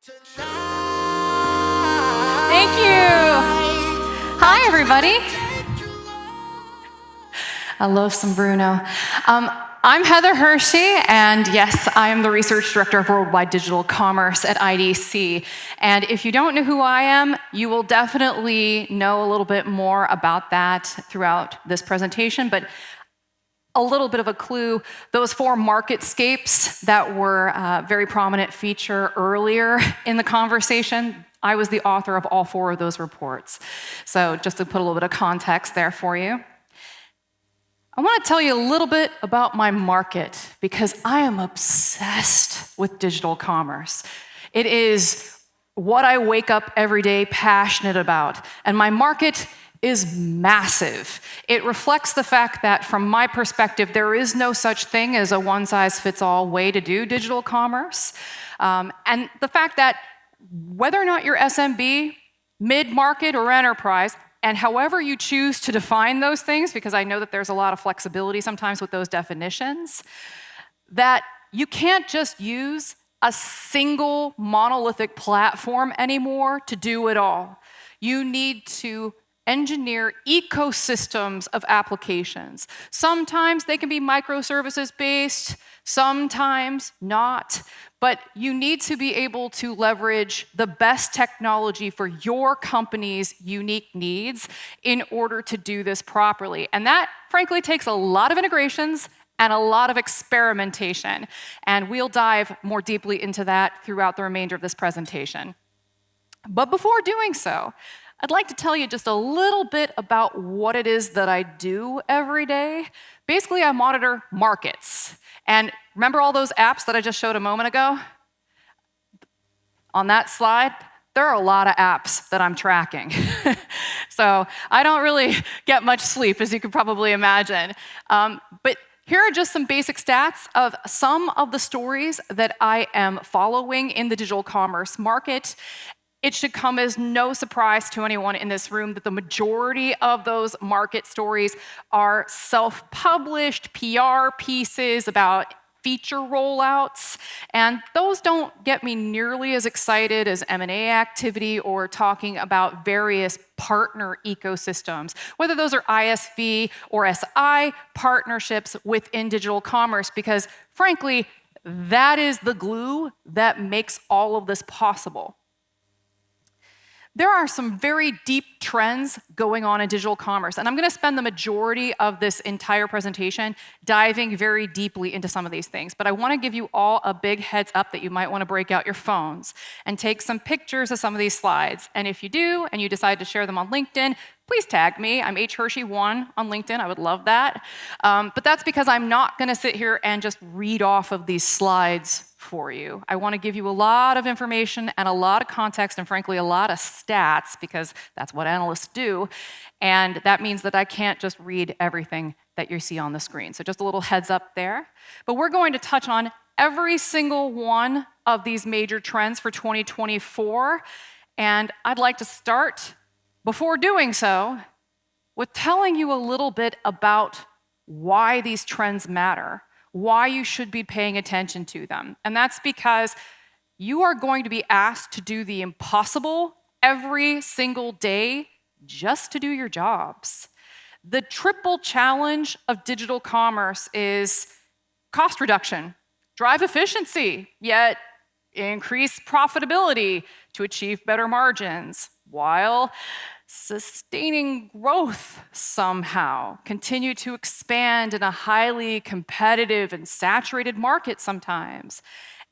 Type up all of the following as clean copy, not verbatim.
Thank you. Hi, everybody. I love some Bruno. I'm Heather Hershey, and yes, I am the Research Director of Worldwide Digital Commerce at IDC. And if you don't know who I am, you will definitely know a little bit more about that throughout this presentation. But a little bit of a clue, those four marketscapes that were a very prominent feature earlier in the conversation, I was the author of all four of those reports. So just to put a little bit of context there for you. I want to tell you a little bit about my market because I am obsessed with digital commerce. It is what I wake up every day passionate about, and my market is massive. It reflects the fact that, from my perspective, there is no such thing as a one-size-fits-all way to do digital commerce. And the fact that whether or not you're SMB, mid-market, or enterprise, and however you choose to define those things, because I know that there's a lot of flexibility sometimes with those definitions, that you can't just use a single monolithic platform anymore to do it all. You need to engineer ecosystems of applications. Sometimes they can be microservices based, sometimes not, but you need to be able to leverage the best technology for your company's unique needs in order to do this properly. And that, frankly, takes a lot of integrations and a lot of experimentation. And we'll dive more deeply into that throughout the remainder of this presentation. But before doing so, I'd like to tell you just a little bit about what it is that I do every day. Basically, I monitor markets. And remember all those apps that I just showed a moment ago? On that slide, there are a lot of apps that I'm tracking. So I don't really get much sleep, as you can probably imagine. But here are just some basic stats of some of the stories that I am following in the digital commerce market. It should come as no surprise to anyone in this room that the majority of those market stories are self-published PR pieces about feature rollouts, and those don't get me nearly as excited as M&A activity or talking about various partner ecosystems, whether those are ISV or SI partnerships within digital commerce, because frankly, that is the glue that makes all of this possible. There are some very deep trends going on in digital commerce, and I'm going to spend the majority of this entire presentation diving very deeply into some of these things. But I want to give you all a big heads up that you might want to break out your phones and take some pictures of some of these slides. And if you do, and you decide to share them on LinkedIn, please tag me. I'm HHershey1 on LinkedIn. I would love that. But that's because I'm not going to sit here and just read off of these slides for you. I want to give you a lot of information and a lot of context and, frankly, a lot of stats, because that's what analysts do. And that means that I can't just read everything that you see on the screen. So just a little heads up there. But we're going to touch on every single one of these major trends for 2024. And I'd like to start, before doing so, with telling you a little bit about why these trends matter, why you should be paying attention to them. And that's because you are going to be asked to do the impossible every single day just to do your jobs. The triple challenge of digital commerce is cost reduction, drive efficiency, yet increase profitability to achieve better margins, while sustaining growth somehow, continue to expand in a highly competitive and saturated market sometimes.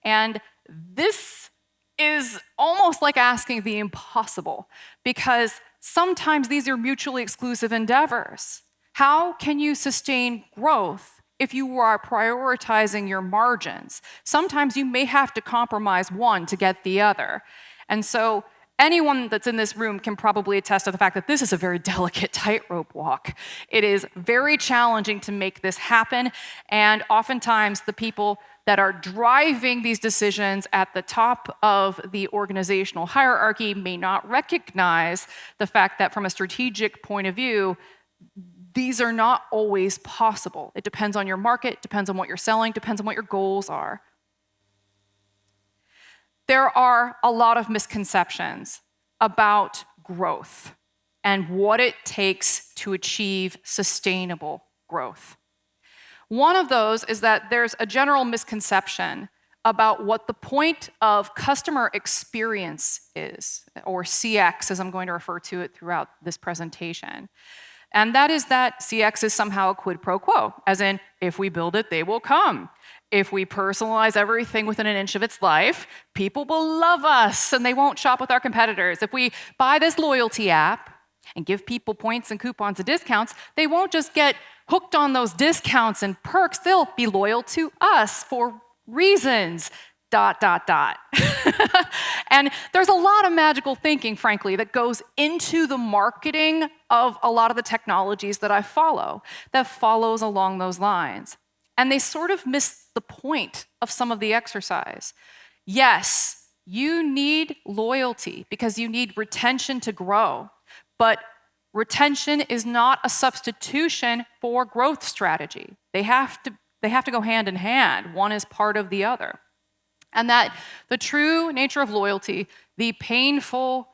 And this is almost like asking the impossible, because sometimes these are mutually exclusive endeavors. How can you sustain growth if you are prioritizing your margins? Sometimes you may have to compromise one to get the other. And so anyone that's in this room can probably attest to the fact that this is a very delicate tightrope walk. It is very challenging to make this happen, and oftentimes the people that are driving these decisions at the top of the organizational hierarchy may not recognize the fact that, from a strategic point of view, these are not always possible. It depends on your market, depends on what you're selling, depends on what your goals are. There are a lot of misconceptions about growth and what it takes to achieve sustainable growth. One of those is that there's a general misconception about what the point of customer experience is, or CX, as I'm going to refer to it throughout this presentation. And that is that CX is somehow a quid pro quo, as in, if we build it, they will come. If we personalize everything within an inch of its life, people will love us and they won't shop with our competitors. If we buy this loyalty app and give people points and coupons and discounts, they won't just get hooked on those discounts and perks, they'll be loyal to us for reasons, ... And there's a lot of magical thinking, frankly, that goes into the marketing of a lot of the technologies that I follow, that follows along those lines. And they sort of miss the point of some of the exercise. Yes, you need loyalty because you need retention to grow, but retention is not a substitution for growth strategy. They have to go hand in hand. One is part of the other. And that the true nature of loyalty, the painful,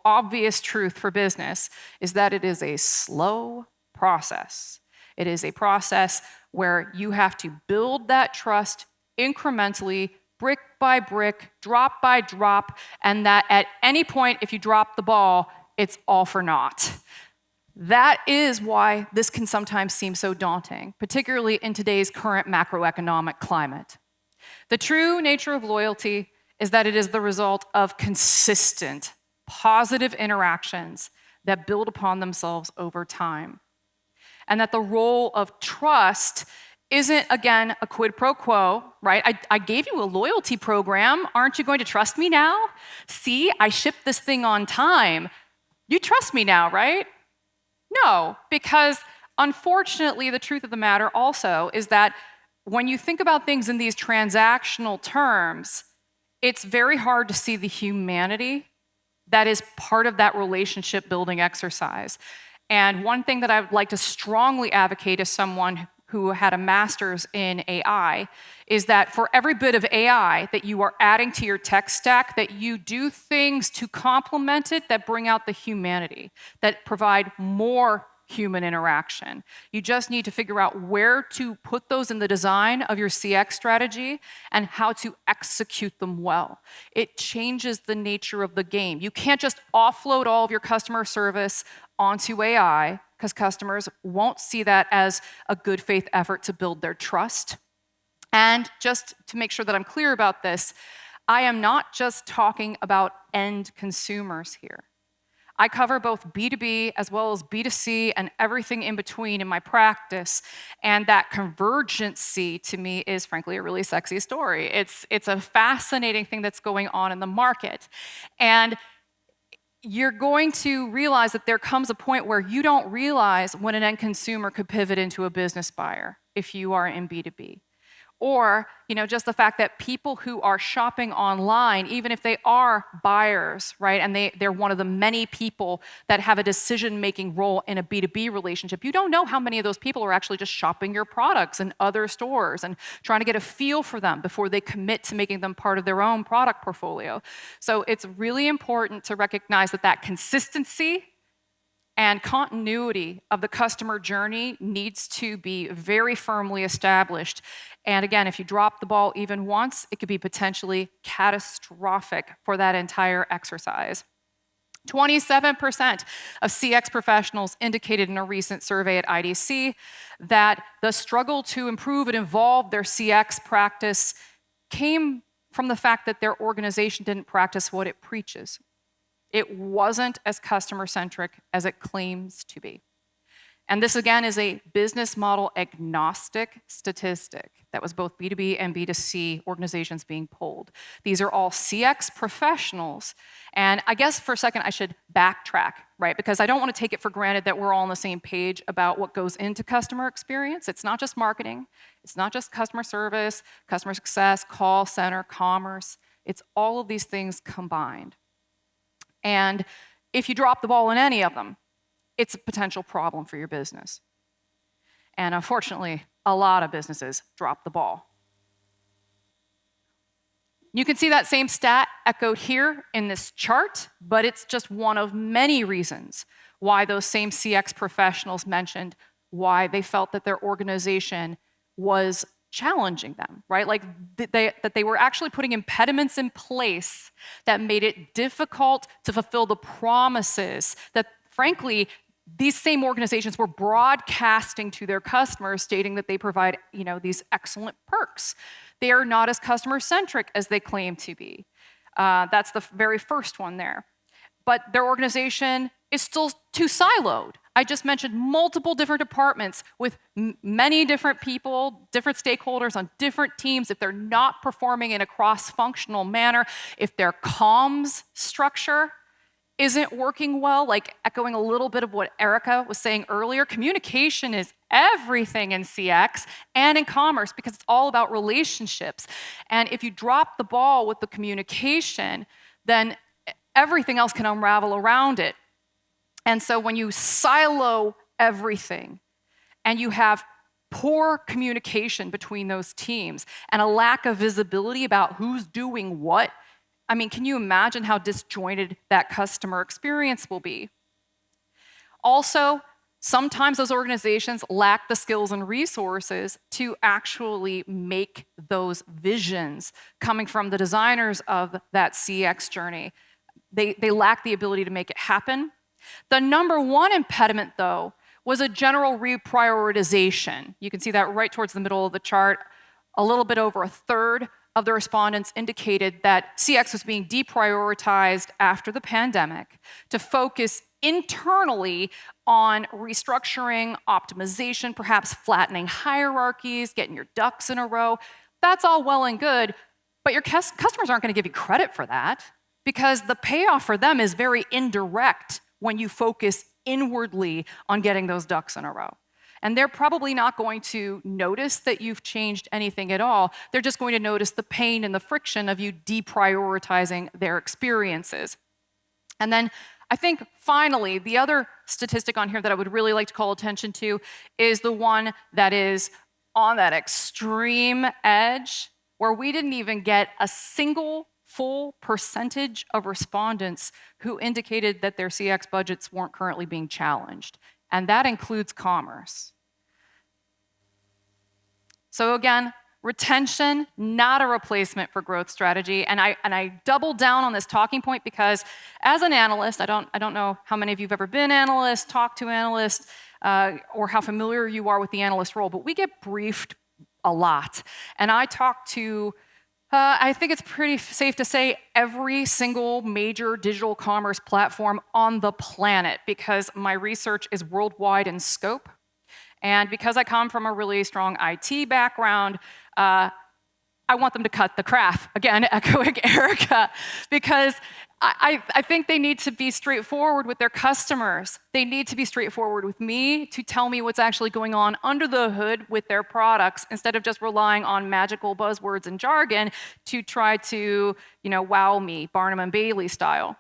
obvious truth for business, is that it is a slow process. It is a process where you have to build that trust incrementally, brick by brick, drop by drop, and that at any point, if you drop the ball, it's all for naught. That is why this can sometimes seem so daunting, particularly in today's current macroeconomic climate. The true nature of loyalty is that it is the result of consistent, positive interactions that build upon themselves over time. And that the role of trust isn't, again, a quid pro quo, right? I gave you a loyalty program. Aren't you going to trust me now? See, I shipped this thing on time. You trust me now, right? No, because unfortunately, the truth of the matter also is that when you think about things in these transactional terms, it's very hard to see the humanity that is part of that relationship building exercise. And one thing that I would like to strongly advocate as someone who had a master's in AI is that for every bit of AI that you are adding to your tech stack, that you do things to complement it that bring out the humanity, that provide more human interaction. You just need to figure out where to put those in the design of your CX strategy and how to execute them well. It changes the nature of the game. You can't just offload all of your customer service onto AI because customers won't see that as a good faith effort to build their trust. And just to make sure that I'm clear about this, I am not just talking about end consumers here. I cover both B2B as well as B2C and everything in between in my practice. And that convergency to me is frankly a really sexy story. It's a fascinating thing that's going on in the market. And you're going to realize that there comes a point where you don't realize when an end consumer could pivot into a business buyer if you are in B2B. Or, just the fact that people who are shopping online, even if they are buyers, right, and they're one of the many people that have a decision-making role in a B2B relationship, you don't know how many of those people are actually just shopping your products in other stores and trying to get a feel for them before they commit to making them part of their own product portfolio. So it's really important to recognize that consistency and continuity of the customer journey needs to be very firmly established. And again, if you drop the ball even once, it could be potentially catastrophic for that entire exercise. 27% of CX professionals indicated in a recent survey at IDC that the struggle to improve and evolve their CX practice came from the fact that their organization didn't practice what it preaches. It wasn't as customer-centric as it claims to be. And this, again, is a business model agnostic statistic that was both B2B and B2C organizations being polled. These are all CX professionals. And I guess for a second I should backtrack, right? Because I don't want to take it for granted that we're all on the same page about what goes into customer experience. It's not just marketing. It's not just customer service, customer success, call center, commerce. It's all of these things combined. And if you drop the ball in any of them, it's a potential problem for your business. And unfortunately, a lot of businesses drop the ball. You can see that same stat echoed here in this chart, but it's just one of many reasons why those same CX professionals mentioned why they felt that their organization was challenging them, right? Like that they were actually putting impediments in place that made it difficult to fulfill the promises that, frankly, these same organizations were broadcasting to their customers, stating that they provide, these excellent perks. They are not as customer-centric as they claim to be. That's the very first one there. But their organization is still too siloed. I just mentioned multiple different departments with many different people, different stakeholders on different teams. If they're not performing in a cross-functional manner, if their comms structure isn't working well, like echoing a little bit of what Erica was saying earlier, communication is everything in CX and in commerce because it's all about relationships. And if you drop the ball with the communication, then everything else can unravel around it. And so when you silo everything and you have poor communication between those teams and a lack of visibility about who's doing what, I mean, can you imagine how disjointed that customer experience will be? Also, sometimes those organizations lack the skills and resources to actually make those visions coming from the designers of that CX journey. They lack the ability to make it happen. The number one impediment, though, was a general reprioritization. You can see that right towards the middle of the chart. A little bit over a third of the respondents indicated that CX was being deprioritized after the pandemic to focus internally on restructuring, optimization, perhaps flattening hierarchies, getting your ducks in a row. That's all well and good, but your customers aren't going to give you credit for that because the payoff for them is very indirect when you focus inwardly on getting those ducks in a row. And they're probably not going to notice that you've changed anything at all. They're just going to notice the pain and the friction of you deprioritizing their experiences. And then I think finally, the other statistic on here that I would really like to call attention to is the one that is on that extreme edge where we didn't even get a single full percentage of respondents who indicated that their CX budgets weren't currently being challenged. And that includes commerce. So again, retention, not a replacement for growth strategy. And I double down on this talking point because as an analyst, I don't know how many of you have ever been analysts, talked to analysts, or how familiar you are with the analyst role, but we get briefed a lot. And I talk to I think it's pretty safe to say every single major digital commerce platform on the planet because my research is worldwide in scope. And because I come from a really strong IT background, I want them to cut the crap. Again, echoing Erica, because I think they need to be straightforward with their customers. They need to be straightforward with me to tell me what's actually going on under the hood with their products instead of just relying on magical buzzwords and jargon to try to, wow me, Barnum and Bailey style.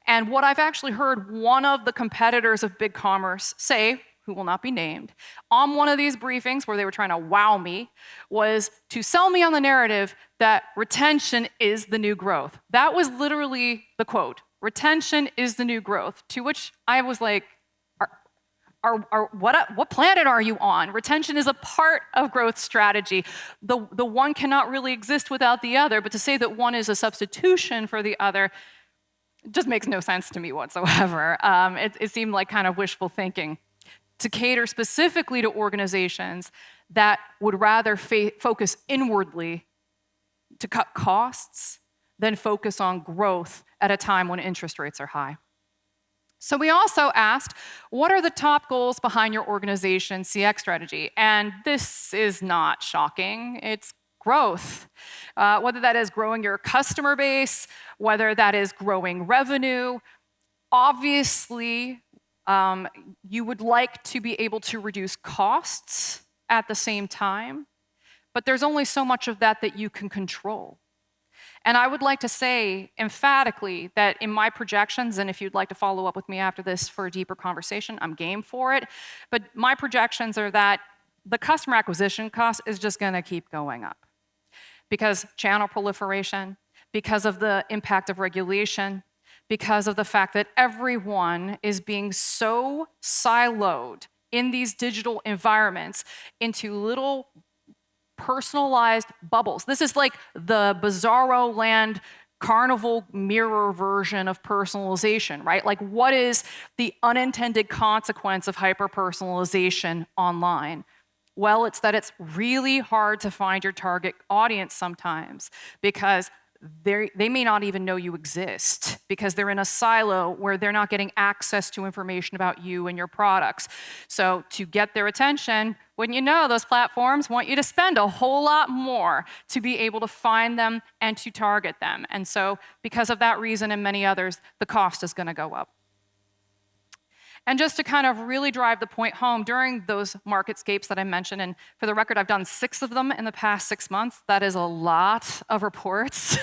And what I've actually heard one of the competitors of BigCommerce say, who will not be named, on one of these briefings where they were trying to wow me, was to sell me on the narrative that retention is the new growth. That was literally the quote. Retention is the new growth. To which I was like, what planet are you on? Retention is a part of growth strategy. The one cannot really exist without the other, but to say that one is a substitution for the other just makes no sense to me whatsoever. It seemed like kind of wishful thinking to cater specifically to organizations that would rather focus inwardly to cut costs than focus on growth at a time when interest rates are high. So we also asked, what are the top goals behind your organization's CX strategy? And this is not shocking. It's growth. Whether that is growing your customer base, whether that is growing revenue, obviously, you would like to be able to reduce costs at the same time, but there's only so much of that you can control. And I would like to say emphatically that in my projections, and if you'd like to follow up with me after this for a deeper conversation, I'm game for it, but my projections are that the customer acquisition cost is just gonna keep going up because channel proliferation, because of the impact of regulation, because of the fact that everyone is being so siloed in these digital environments into little personalized bubbles. This is like the Bizarro Land carnival mirror version of personalization, right? Like, what is the unintended consequence of hyper-personalization online? Well, it's that it's really hard to find your target audience sometimes because they may not even know you exist because they're in a silo where they're not getting access to information about you and your products. So to get their attention, wouldn't you know, those platforms want you to spend a whole lot more to be able to find them and to target them. And so because of that reason and many others, the cost is going to go up. And just to kind of really drive the point home, during those marketscapes that I mentioned, and for the record, I've done 6 of them in the past 6 months. That is a lot of reports.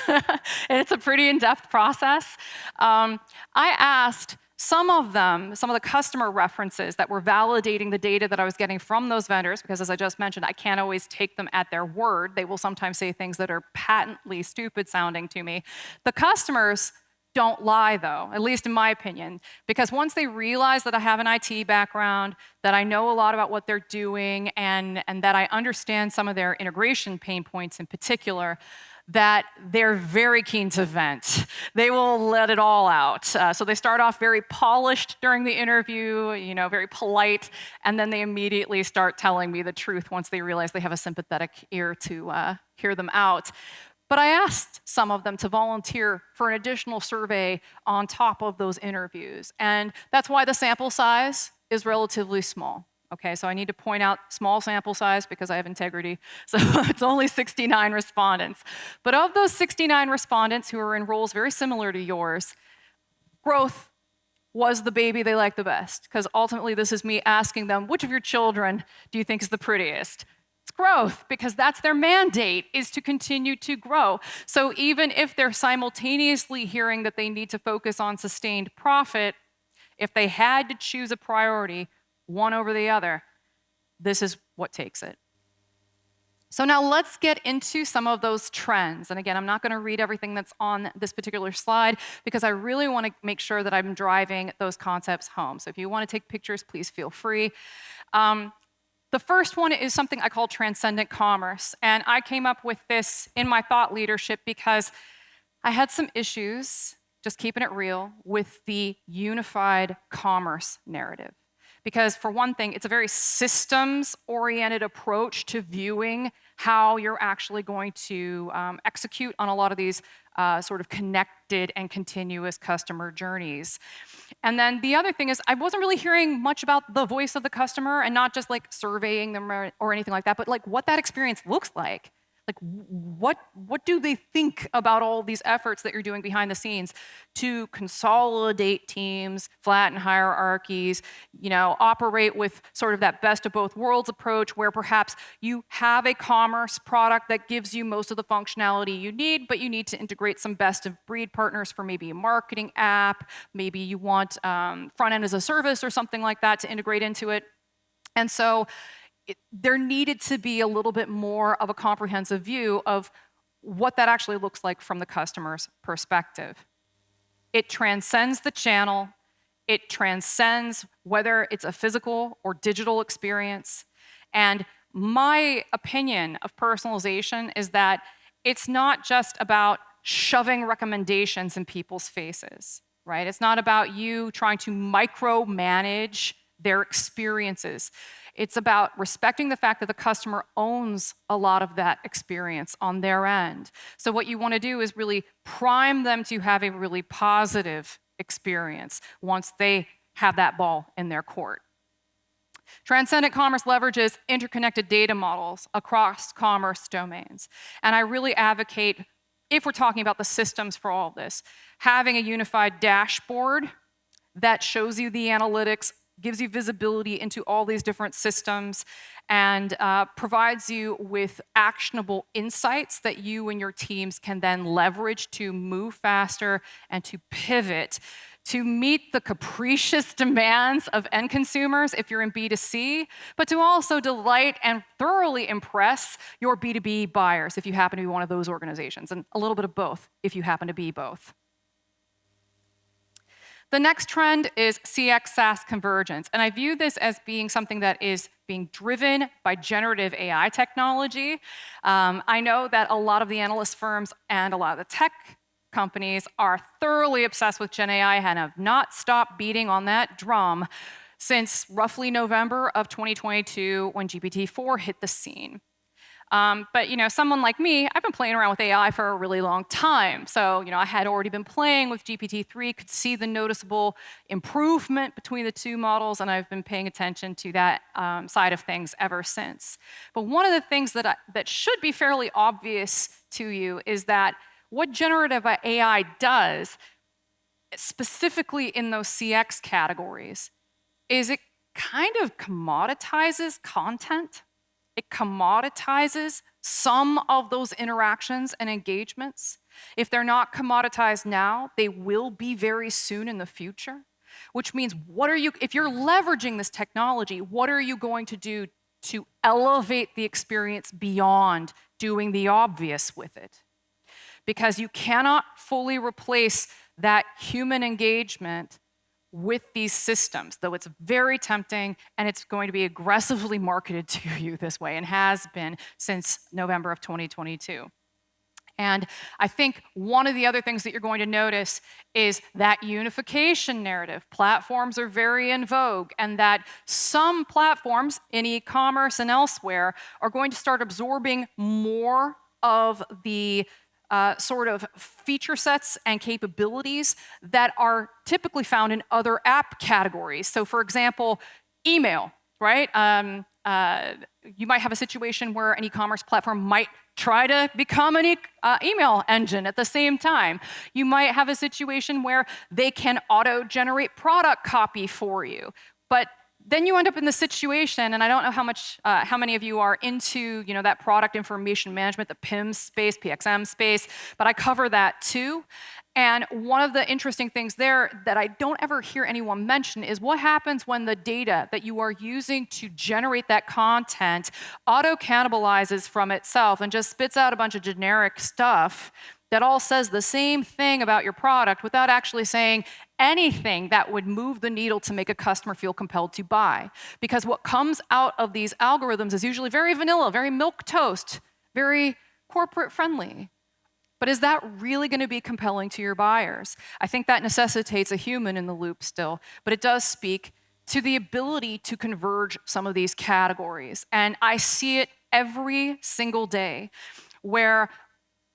It's a pretty in-depth process. I asked some of the customer references that were validating the data that I was getting from those vendors, because as I just mentioned, I can't always take them at their word. They will sometimes say things that are patently stupid sounding to me. The customers don't lie, though, at least in my opinion, because once they realize that I have an IT background, that I know a lot about what they're doing, and that I understand some of their integration pain points in particular, that they're very keen to vent. They will let it all out. So they start off very polished during the interview, very polite, and then they immediately start telling me the truth once they realize they have a sympathetic ear to hear them out. But I asked some of them to volunteer for an additional survey on top of those interviews. And that's why the sample size is relatively small. Okay, so I need to point out small sample size because I have integrity. So it's only 69 respondents. But of those 69 respondents who are in roles very similar to yours, growth was the baby they liked the best. Because ultimately this is me asking them, which of your children do you think is the prettiest? It's growth, because that's their mandate, is to continue to grow. So even if they're simultaneously hearing that they need to focus on sustained profit, if they had to choose a priority, one over the other, this is what takes it. So now let's get into some of those trends. And again, I'm not going to read everything that's on this particular slide because I really want to make sure that I'm driving those concepts home. So if you want to take pictures, please feel free. The first one is something I call transcendent commerce. And I came up with this in my thought leadership because I had some issues, just keeping it real, with the unified commerce narrative. Because for one thing, it's a very systems-oriented approach to viewing how you're actually going to execute on a lot of these sort of connected and continuous customer journeys. And then the other thing is I wasn't really hearing much about the voice of the customer, and not just like surveying them or anything like that, but like what that experience looks like. Like what do they think about all these efforts that you're doing behind the scenes to consolidate teams, flatten hierarchies, operate with sort of that best of both worlds approach where perhaps you have a commerce product that gives you most of the functionality you need, but you need to integrate some best of breed partners for maybe a marketing app, maybe you want front end as a service or something like that to integrate into it. And so there needed to be a little bit more of a comprehensive view of what that actually looks like from the customer's perspective. It transcends the channel. It transcends whether it's a physical or digital experience. And my opinion of personalization is that it's not just about shoving recommendations in people's faces, right? It's not about you trying to micromanage their experiences. It's about respecting the fact that the customer owns a lot of that experience on their end. So what you want to do is really prime them to have a really positive experience once they have that ball in their court. Transcendent commerce leverages interconnected data models across commerce domains. And I really advocate, if we're talking about the systems for all of this, having a unified dashboard that shows you the analytics, gives you visibility into all these different systems, and provides you with actionable insights that you and your teams can then leverage to move faster and to pivot to meet the capricious demands of end consumers if you're in B2C, but to also delight and thoroughly impress your B2B buyers if you happen to be one of those organizations, and a little bit of both if you happen to be both. The next trend is CX SaaS convergence, and I view this as being something that is being driven by generative AI technology. I know that a lot of the analyst firms and a lot of the tech companies are thoroughly obsessed with Gen AI and have not stopped beating on that drum since roughly November of 2022 when GPT-4 hit the scene. But someone like me, I've been playing around with AI for a really long time. So I had already been playing with GPT-3, could see the noticeable improvement between the two models, and I've been paying attention to that side of things ever since. But one of the things that should be fairly obvious to you is that what generative AI does, specifically in those CX categories, is it kind of commoditizes content. It commoditizes some of those interactions and engagements. If they're not commoditized now, they will be very soon in the future, which means if you're leveraging this technology, what are you going to do to elevate the experience beyond doing the obvious with it? Because you cannot fully replace that human engagement with these systems, though it's very tempting and it's going to be aggressively marketed to you this way and has been since November of 2022. And I think one of the other things that you're going to notice is that unification narrative. Platforms are very in vogue, and that some platforms in e-commerce and elsewhere are going to start absorbing more of the sort of feature sets and capabilities that are typically found in other app categories. So for example, email, right? You might have a situation where an e-commerce platform might try to become an email engine at the same time. You might have a situation where they can auto-generate product copy for you. But then you end up in the situation, and I don't know how many of you are into that product information management, the PIM space, PXM space, but I cover that too. And one of the interesting things there that I don't ever hear anyone mention is what happens when the data that you are using to generate that content auto-cannibalizes from itself and just spits out a bunch of generic stuff that all says the same thing about your product without actually saying anything that would move the needle to make a customer feel compelled to buy. Because what comes out of these algorithms is usually very vanilla, very milquetoast, very corporate friendly. But is that really going to be compelling to your buyers? I think that necessitates a human in the loop still, but it does speak to the ability to converge some of these categories. And I see it every single day where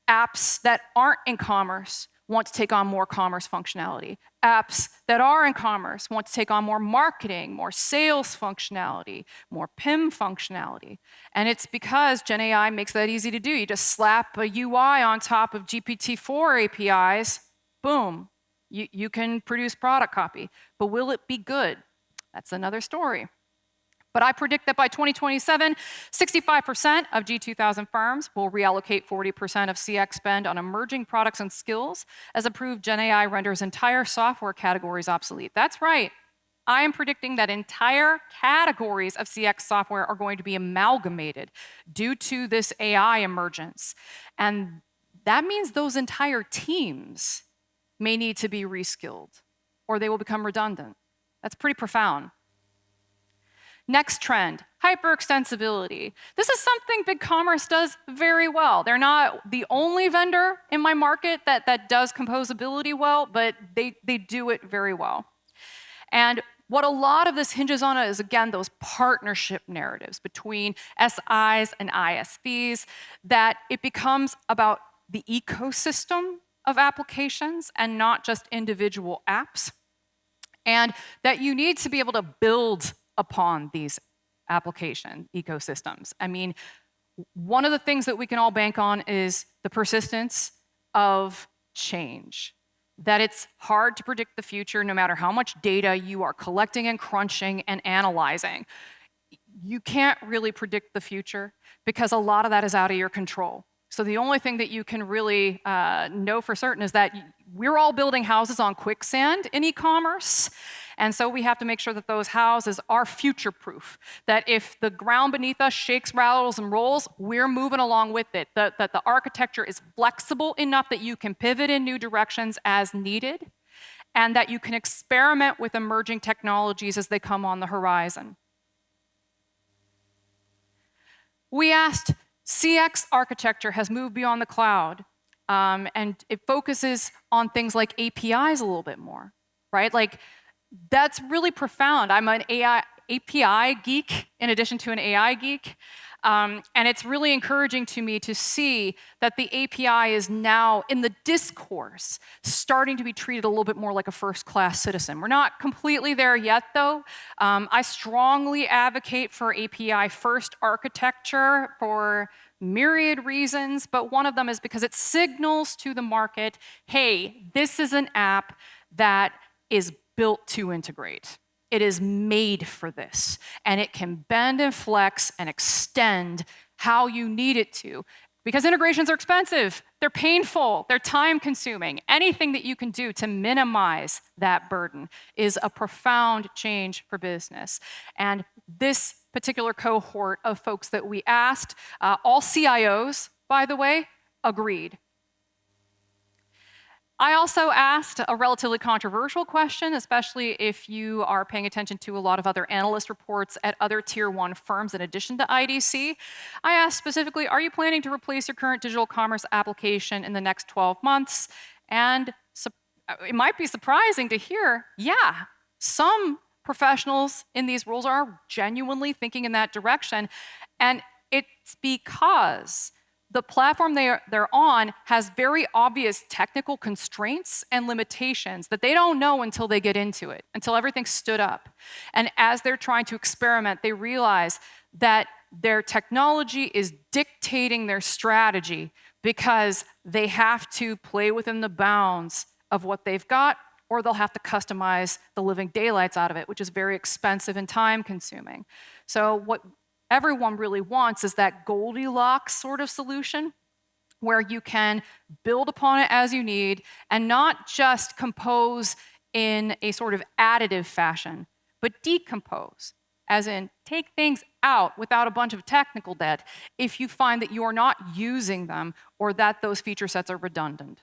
apps that aren't in commerce want to take on more commerce functionality. Apps that are in commerce want to take on more marketing, more sales functionality, more PIM functionality. And it's because Gen AI makes that easy to do. You just slap a UI on top of GPT-4 APIs, boom, you can produce product copy. But will it be good? That's another story. But I predict that by 2027, 65% of G2000 firms will reallocate 40% of CX spend on emerging products and skills as approved Gen AI renders entire software categories obsolete. That's right. I am predicting that entire categories of CX software are going to be amalgamated due to this AI emergence. And that means those entire teams may need to be reskilled or they will become redundant. That's pretty profound. Next trend, hyperextensibility. This is something BigCommerce does very well. They're not the only vendor in my market that does composability well, but they do it very well. And what a lot of this hinges on is, again, those partnership narratives between SIs and ISVs, that it becomes about the ecosystem of applications and not just individual apps. And that you need to be able to build upon these application ecosystems. I mean, one of the things that we can all bank on is the persistence of change. That it's hard to predict the future no matter how much data you are collecting and crunching and analyzing. You can't really predict the future because a lot of that is out of your control. So the only thing that you can really know for certain is that we're all building houses on quicksand in e-commerce. And so we have to make sure that those houses are future-proof, that if the ground beneath us shakes, rattles, and rolls, we're moving along with it, that the architecture is flexible enough that you can pivot in new directions as needed, and that you can experiment with emerging technologies as they come on the horizon. We asked, CX architecture has moved beyond the cloud, and it focuses on things like APIs a little bit more, right? Like, that's really profound. I'm an API geek in addition to an AI geek. And it's really encouraging to me to see that the API is now, in the discourse, starting to be treated a little bit more like a first-class citizen. We're not completely there yet, though. I strongly advocate for API-first architecture for myriad reasons, but one of them is because it signals to the market, hey, this is an app that is built to integrate. It is made for this, and it can bend and flex and extend how you need it to. Because integrations are expensive, they're painful, they're time-consuming. Anything that you can do to minimize that burden is a profound change for business. And this particular cohort of folks that we asked, all CIOs, by the way, agreed. I also asked a relatively controversial question, especially if you are paying attention to a lot of other analyst reports at other tier 1 firms in addition to IDC. I asked specifically, are you planning to replace your current digital commerce application in the next 12 months? And it might be surprising to hear, yeah, some professionals in these roles are genuinely thinking in that direction. And it's because the platform they're on has very obvious technical constraints and limitations that they don't know until they get into it, until everything's stood up. And as they're trying to experiment, they realize that their technology is dictating their strategy because they have to play within the bounds of what they've got, or they'll have to customize the living daylights out of it, which is very expensive and time-consuming. So what everyone really wants is that Goldilocks sort of solution where you can build upon it as you need and not just compose in a sort of additive fashion, but decompose, as in take things out without a bunch of technical debt if you find that you're not using them or that those feature sets are redundant.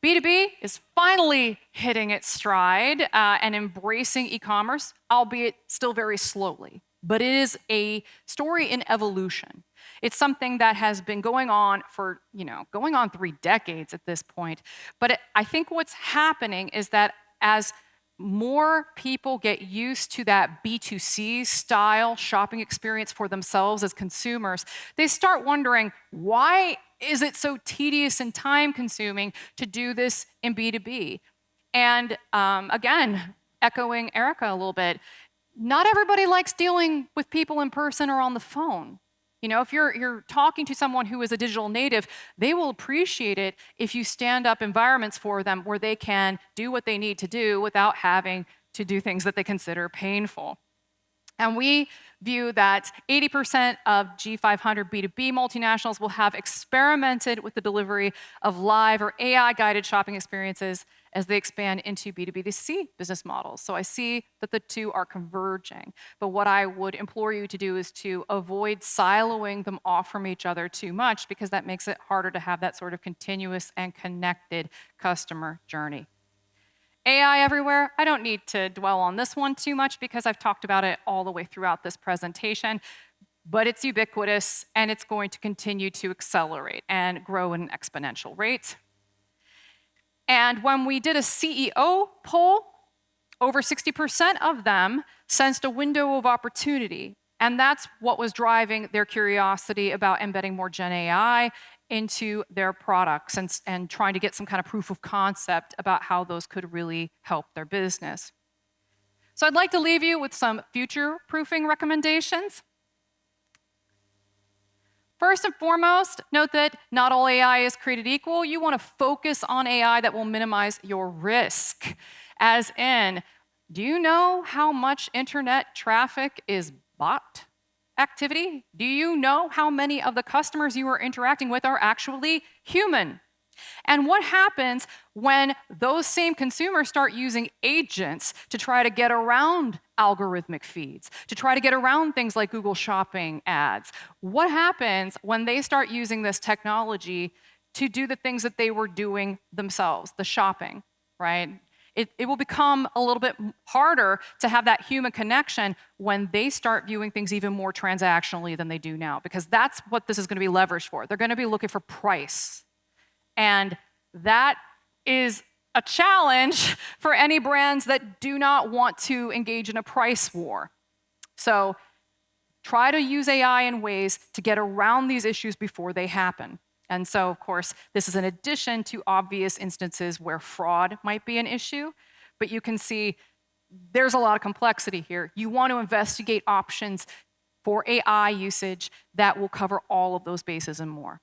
B2B is finally hitting its stride and embracing e-commerce, albeit still very slowly. But it is a story in evolution. It's something that has been going on for, going on 3 decades at this point. But I think what's happening is that as more people get used to that B2C style shopping experience for themselves as consumers, they start wondering, why is it so tedious and time-consuming to do this in B2B? And again, echoing Erica a little bit, not everybody likes dealing with people in person or on the phone. If you're talking to someone who is a digital native, they will appreciate it if you stand up environments for them where they can do what they need to do without having to do things that they consider painful. And we view that 80% of G500 B2B multinationals will have experimented with the delivery of live or AI-guided shopping experiences as they expand into B2B2C business models. So I see that the two are converging. But what I would implore you to do is to avoid siloing them off from each other too much, because that makes it harder to have that sort of continuous and connected customer journey. AI everywhere, I don't need to dwell on this one too much because I've talked about it all the way throughout this presentation, but it's ubiquitous and it's going to continue to accelerate and grow at an exponential rate. And when we did a CEO poll, over 60% of them sensed a window of opportunity, and that's what was driving their curiosity about embedding more Gen AI into their products and trying to get some kind of proof of concept about how those could really help their business. So I'd like to leave you with some future-proofing recommendations. First and foremost, note that not all AI is created equal. You want to focus on AI that will minimize your risk. As in, do you know how much internet traffic is bot? activity? Do you know how many of the customers you are interacting with are actually human? And what happens when those same consumers start using agents to try to get around algorithmic feeds, to try to get around things like Google Shopping ads? What happens when they start using this technology to do the things that they were doing themselves, the shopping, right? It will become a little bit harder to have that human connection when they start viewing things even more transactionally than they do now, because that's what this is going to be leveraged for. They're going to be looking for price. And that is a challenge for any brands that do not want to engage in a price war. So try to use AI in ways to get around these issues before they happen. And so, of course, this is in addition to obvious instances where fraud might be an issue, but you can see there's a lot of complexity here. You want to investigate options for AI usage that will cover all of those bases and more.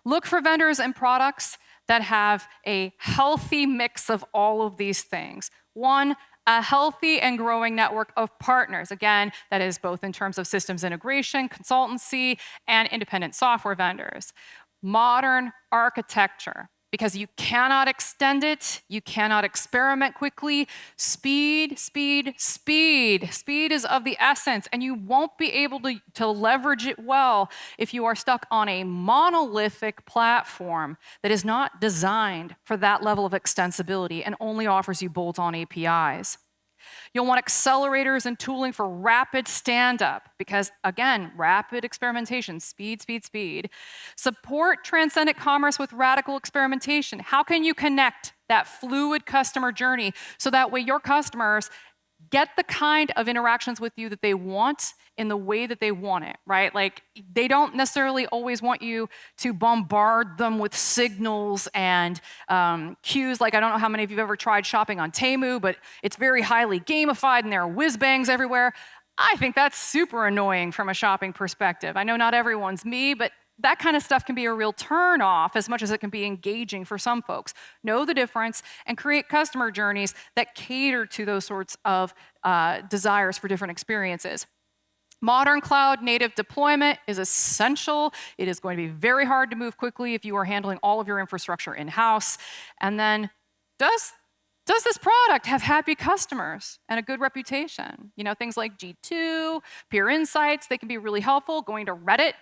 Look for vendors and products that have a healthy mix of all of these things. One, a healthy and growing network of partners. Again, that is both in terms of systems integration, consultancy, and independent software vendors. Modern architecture, because you cannot extend it, you cannot experiment quickly. Speed, speed, speed. Speed is of the essence, and you won't be able to leverage it well if you are stuck on a monolithic platform that is not designed for that level of extensibility and only offers you bolt-on APIs. You'll want accelerators and tooling for rapid stand-up because, again, rapid experimentation, speed, speed, speed. Support transcendent commerce with radical experimentation. How can you connect that fluid customer journey so that way your customers get the kind of interactions with you that they want in the way that they want it, right? Like, they don't necessarily always want you to bombard them with signals and cues. Like, I don't know how many of you have ever tried shopping on Temu, but it's very highly gamified and there are whiz-bangs everywhere. I think that's super annoying from a shopping perspective. I know not everyone's me, but that kind of stuff can be a real turn-off as much as it can be engaging for some folks. Know the difference and create customer journeys that cater to those sorts of desires for different experiences. Modern cloud native deployment is essential. It is going to be very hard to move quickly if you are handling all of your infrastructure in-house. And then, does this product have happy customers and a good reputation? You know, things like G2, peer insights, they can be really helpful. Going to Reddit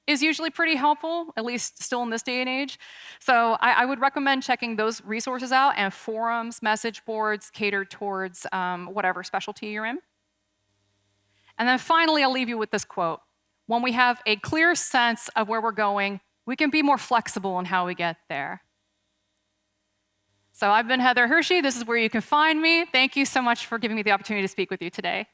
is usually pretty helpful, at least still in this day and age. So I would recommend checking those resources out, and forums, message boards catered towards whatever specialty you're in. And then finally, I'll leave you with this quote. When we have a clear sense of where we're going, we can be more flexible in how we get there. So I've been Heather Hershey. This is where you can find me. Thank you so much for giving me the opportunity to speak with you today.